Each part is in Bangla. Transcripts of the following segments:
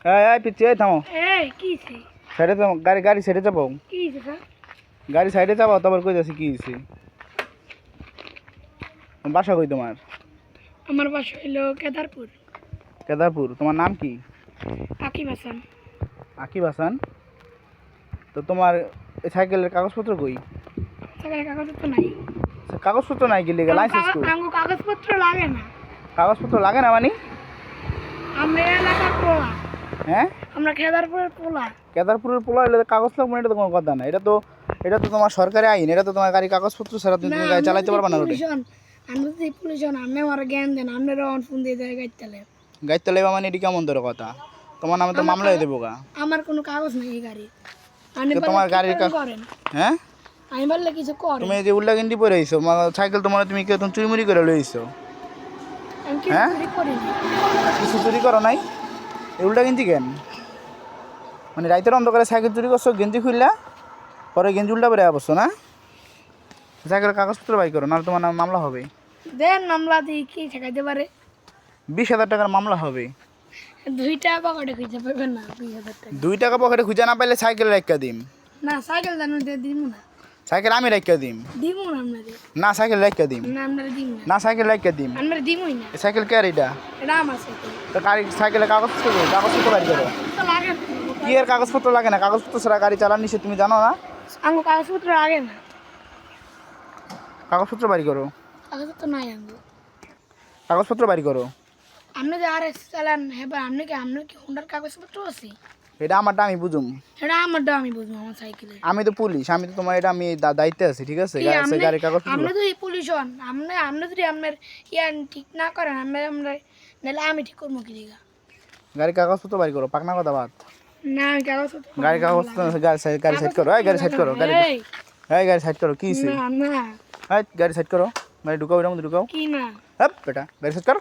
এই পিছিয়ে থামো। এই কি হইছে? সাইডে থামো, গাড়ি সাইডে চাপাও। কি হইছে স্যার? গাড়ি সাইডে চাপাও, তারপর কই যাচ্ছি কি হয়েছে? বাসা কই তোমার? আমার বাসা হইলো কেদারপুর। কেদারপুর। তোমার নাম কি? আকিব হাসান। আকিব হাসান। তো তোমার এই সাইকেলের কাগজপত্র কই? সেখানে কাগজ তো নাই। কাগজপত্র নাই কি লিগা? লাইসেন্স কই? আঙ্গু কাগজপত্র লাগে না। কাগজপত্র লাগে না মানে? আমরা এলাকার পোলা। হ্যাঁ, আমরা কেদারপুরের পোলা। কেদারপুরের পোলা হলে কাগজ লাগবে না, এটা তো কোনো কথা না। এটা তো তোমার সরকারি আইন। এটা তো তোমার গাড়ি কাগজপত্র ছাড়া তুমি গাড়ি চালাইতে পারবে না রোডে। আমরা যদি পুলিশ হন, আপনি আমার জ্ঞান দেন, আপনারা অন ফোন দিয়ে দেয় গাড়ি চালে। গাড়ি চালাইবা মানে এটি কেমন ধরো কথা? তোমার নামে তো মামলা হয়ে দেবো গা। আমার কোনো কাগজ নাই এই গাড়ি। আপনি তোমার গাড়ির করেন। হ্যাঁ, আমি বললে কিছু করেন। তুমি যে উল্লা গেঞ্জি পরে আইছো, সাইকেল তোমার তুমি কেউ তুমি চুরিমুরি করে লইছো। আমি কিছু হ্যাঁ? চুরি করিনি। কিছু চুরি করো নাই? এই উল্টা গেঞ্জি কেন? মানে রাইতের অন্ধকারে সাইকেল চুরি করছো, গেঞ্জি খুললা, পরে গেঞ্জি উল্টা পরে বসছো না? সাইকেলের কাগজপত্র বাই করো, নাহলে তোমার নামে মামলা হবে। দেন মামলা দিয়ে কি ঠেকাইতে পারে? 20,000 টাকার মামলা হবে। 2 টাকা পকেটে খুঁজে পাবেন না 20,000 টাকা। 2 টাকা পকেটে খুঁজে না পাইলে সাইকেল রাইখা দিম। না সাইকেল জানো দিয়ে দিব না। সাইকেল আমি রাইখা দিম। দিব না আপনাদের। না সাইকেল রাইখা দিম। না আপনারা দিব না। না সাইকেল রাইখা দিম। আপনারা দিবই না। এই সাইকেল কে আর এটা? এটা আমার সাইকেল। তো গাড়ি সাইকেলের কাগজপত্র বাই করো। তো লাগে না। কি এর কাগজপত্র লাগে না? কাগজপত্র ছাড়া গাড়ি চালান নিষেধ, তুমি জানো না? আঙ্গু কাগজপত্র লাগে না। কাগজপত্র বাড়ি করো। কাগজপত্র নাই আঙ্গু। কাগজপত্র বাড়ি করো। আপনি যে আর এক্স চালান হেবার আপনার কি হুন্ডার কাগজপত্র আছে? এটা আমারটা আমি বুঝুম। এটা আমারটা আমি বুঝবো আমার সাইকেলে। আমি তো পুলিশ, আমি তো তোমার এটা আমি দায়িত্বে আছি, ঠিক আছে? গাড়ির কাগজপত্র আপনি যদি পুলিশ হন, আপনি যদি আপনার ইয়ান ঠিক না করেন, আমরা নাহলে আমি ঠিক করবো কি দিঘা। গাড়ির কাগজপত্র বাড়ি করো, পাকনা কথা বাদ। না আমি কাগজপত্র গাড়ির কাগজপত্র গাড়ি সাইড করো। গাড়ি সাইড করো। গাড়ি সাইড করো। কি হইছে? না না গাড়ি সাইড করো। গাড়ি ঢুকাও, এর মধ্যে ঢুকাও। কি না হ্যাঁ বেটা, গাড়ি সাইড কর।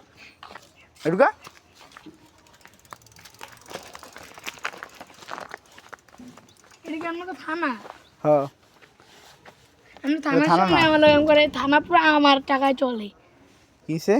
ঢুকা। এটা কি আপনার থানা? হ্যাঁ, আমি থানার থানা সামনে না। আমার থানা পুরো আমার টাকায় চলে। কিসে?